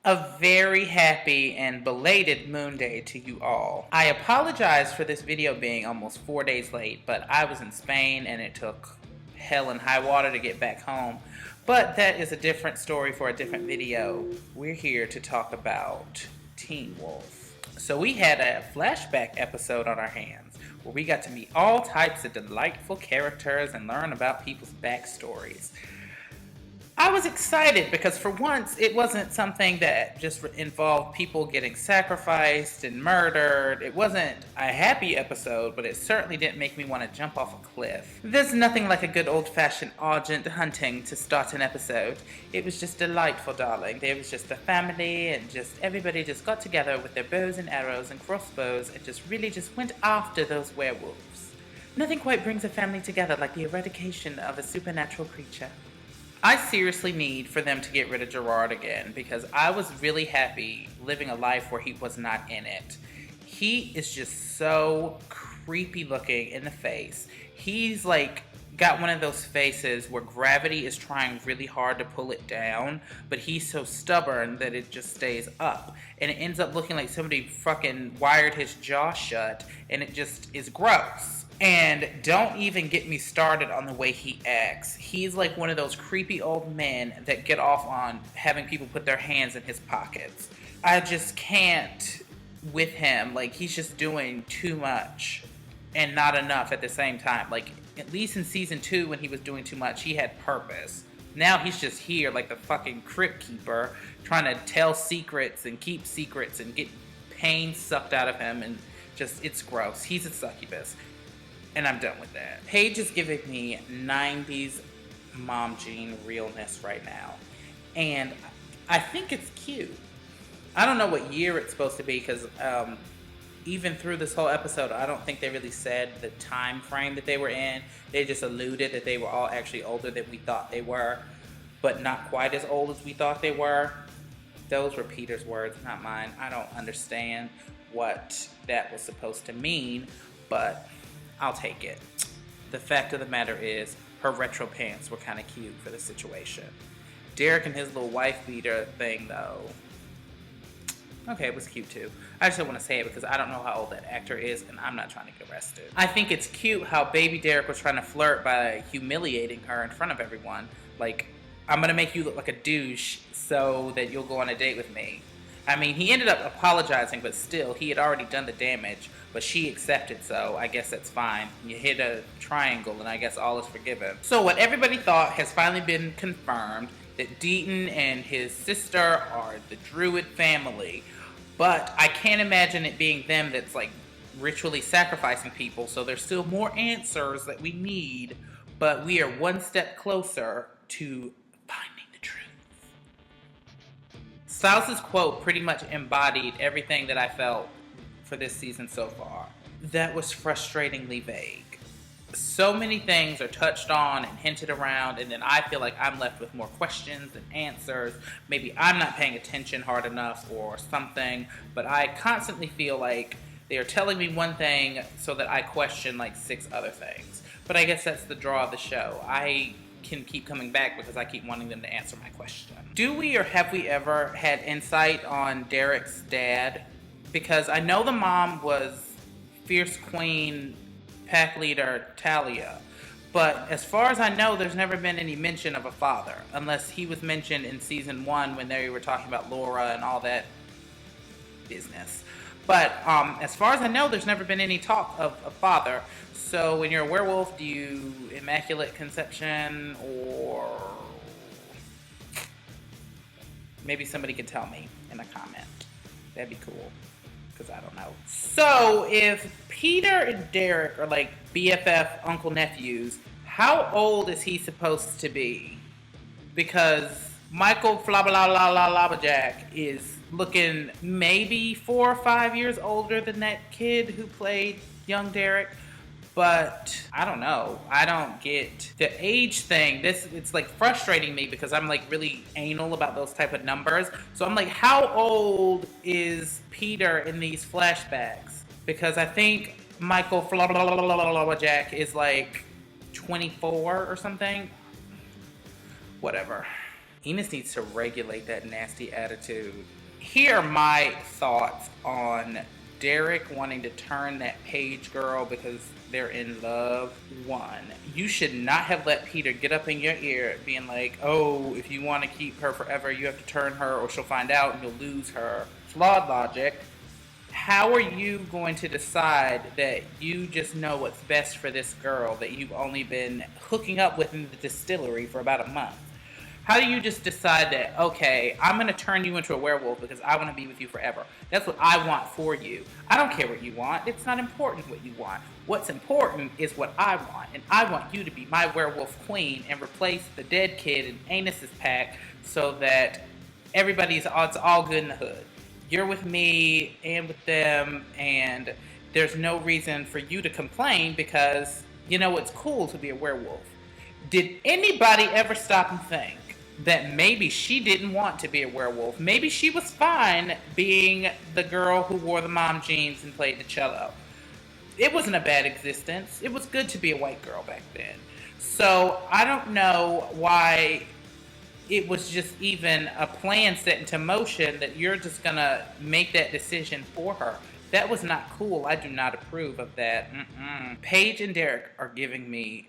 A very happy and belated Moon Day to you all. I apologize for this video being almost 4 days late, but I was in Spain and it took hell and high water to get back home. But that is a different story for a different video. We're here to talk about Teen Wolf. So we had a flashback episode on our hands where we got to meet all types of delightful characters and learn about people's backstories. I was excited because for once it wasn't something that just involved people getting sacrificed and murdered. It wasn't a happy episode, but it certainly didn't make me want to jump off a cliff. There's nothing like a good old-fashioned Argent hunting to start an episode. It was just delightful, darling. There was just a family and just everybody just got together with their bows and arrows and crossbows and just really just went after those werewolves. Nothing quite brings a family together like the eradication of a supernatural creature. I seriously need for them to get rid of Gerard again because I was really happy living a life where he was not in it. He is just so creepy looking in the face. He's like got one of those faces where gravity is trying really hard to pull it down, but he's so stubborn that it just stays up. And it ends up looking like somebody fucking wired his jaw shut, and it just is gross. And don't even get me started on the way he acts. He's like one of those creepy old men that get off on having people put their hands in his pockets. I just can't with him. Like, he's just doing too much and not enough at the same time. Like, at least in season 2 when he was doing too much, he had purpose. Now he's just here like the fucking crypt keeper trying to tell secrets and keep secrets and get pain sucked out of him, and just, it's gross. He's a succubus. And I'm done with that. Paige is giving me 90s mom jean realness right now. And I think it's cute. I don't know what year it's supposed to be because even through this whole episode, I don't think they really said the time frame that they were in. They just alluded that they were all actually older than we thought they were, but not quite as old as we thought they were. Those were Peter's words, not mine. I don't understand what that was supposed to mean, but I'll take it. The fact of the matter is, her retro pants were kind of cute for the situation. Derek and his little wife beater thing, though, okay, it was cute too. I just don't want to say it because I don't know how old that actor is, and I'm not trying to get arrested. I think it's cute how baby Derek was trying to flirt by humiliating her in front of everyone. Like, I'm gonna make you look like a douche so that you'll go on a date with me. I mean, he ended up apologizing, but still, he had already done the damage, but she accepted, so I guess that's fine. You hit a triangle, and I guess all is forgiven. So what everybody thought has finally been confirmed, that Deaton and his sister are the Druid family, but I can't imagine it being them that's, like, ritually sacrificing people, so there's still more answers that we need, but we are one step closer to finding the truth. Stiles' quote pretty much embodied everything that I felt for this season so far. That was frustratingly vague. So many things are touched on and hinted around, and then I feel like I'm left with more questions than answers. Maybe I'm not paying attention hard enough or something, but I constantly feel like they are telling me one thing so that I question like 6 other things. But I guess that's the draw of the show. I can keep coming back because I keep wanting them to answer my question. Do we or have we ever had insight on Derek's dad? Because I know the mom was Fierce Queen pack leader Talia, but as far as I know, there's never been any mention of a father, unless he was mentioned in season 1 when they were talking about Laura and all that business. But as far as I know, there's never been any talk of a father. So when you're a werewolf, do you immaculate conception, or maybe somebody could tell me in a comment. That'd be cool, because I don't know. So if Peter and Derek are like BFF uncle nephews, how old is he supposed to be? Because Michael Flabberjack is looking maybe 4 or 5 years older than that kid who played young Derek. But I don't know. I don't get the age thing. It's like frustrating me because I'm like really anal about those type of numbers. So I'm like, how old is Peter in these flashbacks? Because I think Michael Jack is like 24 or something. Whatever. Enos needs to regulate that nasty attitude. Here are my thoughts on Derek wanting to turn that Paige girl because they're in love. One, you should not have let Peter get up in your ear being like, oh, if you want to keep her forever, you have to turn her or she'll find out and you'll lose her. Flawed logic. How are you going to decide that you just know what's best for this girl that you've only been hooking up with in the distillery for about a month? How do you just decide that, okay, I'm going to turn you into a werewolf because I want to be with you forever? That's what I want for you. I don't care what you want. It's not important what you want. What's important is what I want. And I want you to be my werewolf queen and replace the dead kid in Anus's pack so that it's all good in the hood. You're with me and with them, and there's no reason for you to complain because you know it's cool to be a werewolf. Did anybody ever stop and think that maybe she didn't want to be a werewolf? Maybe she was fine being the girl who wore the mom jeans and played the cello. It wasn't a bad existence. It was good to be a white girl back then. So I don't know why it was just even a plan set into motion that you're just gonna make that decision for her. That was not cool. I do not approve of that. Paige and Derek are giving me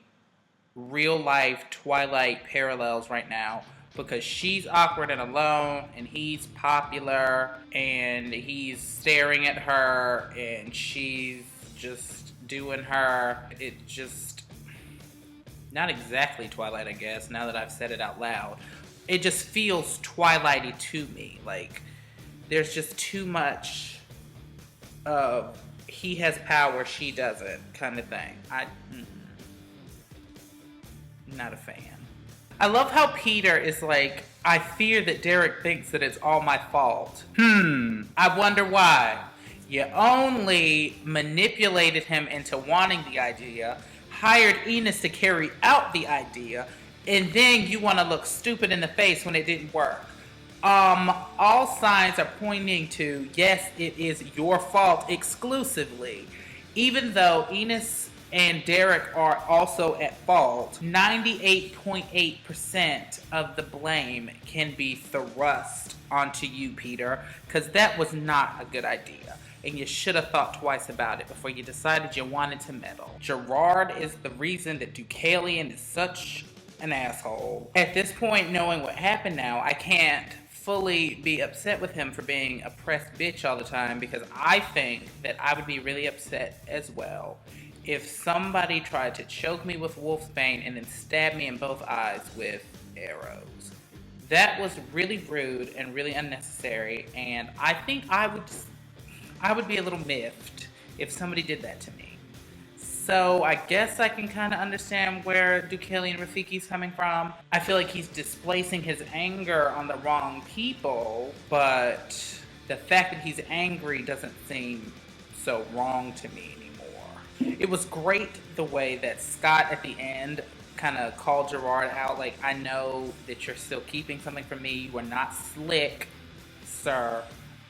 real life Twilight parallels right now because she's awkward and alone and he's popular and he's staring at her and she's just doing her. It just, not exactly Twilight, I guess, now that I've said it out loud. It just feels Twilighty to me. Like, there's just too much of he has power, she doesn't kind of thing. Not a fan. I love how Peter is like, I fear that Derek thinks that it's all my fault. I wonder why. You only manipulated him into wanting the idea, hired Enos to carry out the idea, and then you want to look stupid in the face when it didn't work. All signs are pointing to, yes, it is your fault exclusively. Even though Enos and Derek are also at fault, 98.8% of the blame can be thrust onto you, Peter, because that was not a good idea. And you should have thought twice about it before you decided you wanted to meddle. Gerard is the reason that Deucalion is such an asshole. At this point, knowing what happened now, I can't fully be upset with him for being a pressed bitch all the time because I think that I would be really upset as well if somebody tried to choke me with wolfsbane and then stab me in both eyes with arrows. That was really rude and really unnecessary, and I think I would be a little miffed if somebody did that to me. So I guess I can kind of understand where Deucalion Rafiki's coming from. I feel like he's displacing his anger on the wrong people, but the fact that he's angry doesn't seem so wrong to me anymore. It was great the way that Scott at the end kind of called Gerard out, like, I know that you're still keeping something from me. You are not slick, sir.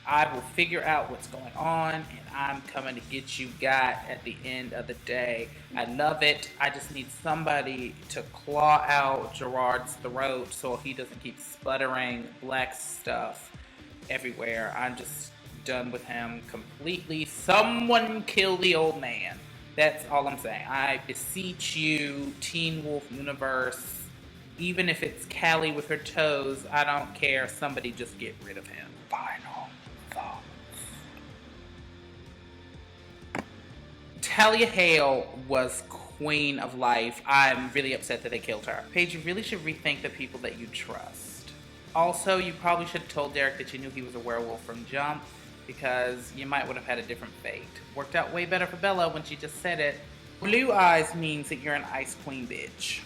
I will figure out what's going on, and I'm coming to get you got at the end of the day. I love it. I just need somebody to claw out Gerard's throat so he doesn't keep sputtering black stuff everywhere. I'm just done with him completely. Someone kill the old man. That's all I'm saying. I beseech you, Teen Wolf Universe. Even if it's Callie with her toes, I don't care. Somebody just get rid of him. Final thoughts. Talia Hale was queen of life. I'm really upset that they killed her. Paige, you really should rethink the people that you trust. Also, you probably should have told Derek that you knew he was a werewolf from jump, because you might would have had a different fate. Worked out way better for Bella when she just said it. Blue eyes means that you're an ice queen bitch.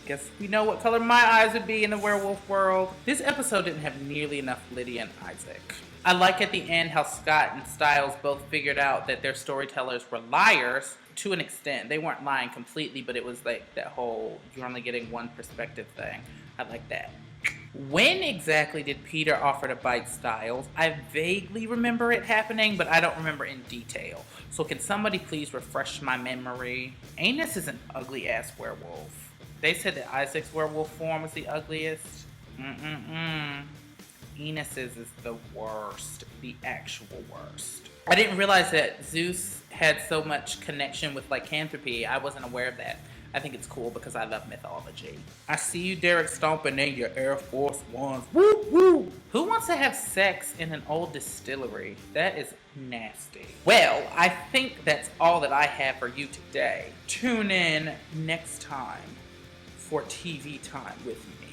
Guess we know what color my eyes would be in the werewolf world. This episode didn't have nearly enough Lydia and Isaac. I like at the end how Scott and Stiles both figured out that their storytellers were liars to an extent. They weren't lying completely, but it was like that whole you're only getting one perspective thing. I like that. When exactly did Peter offer to bite Stiles? I vaguely remember it happening, but I don't remember in detail. So can somebody please refresh my memory? Anus is an ugly ass werewolf. They said that Isaac's werewolf form was the ugliest. Enos's is the worst. The actual worst. I didn't realize that Zeus had so much connection with lycanthropy. I wasn't aware of that. I think it's cool because I love mythology. I see you, Derek, stomping in your Air Force Ones. Woo woo! Who wants to have sex in an old distillery? That is nasty. Well, I think that's all that I have for you today. Tune in next time for TV time with me.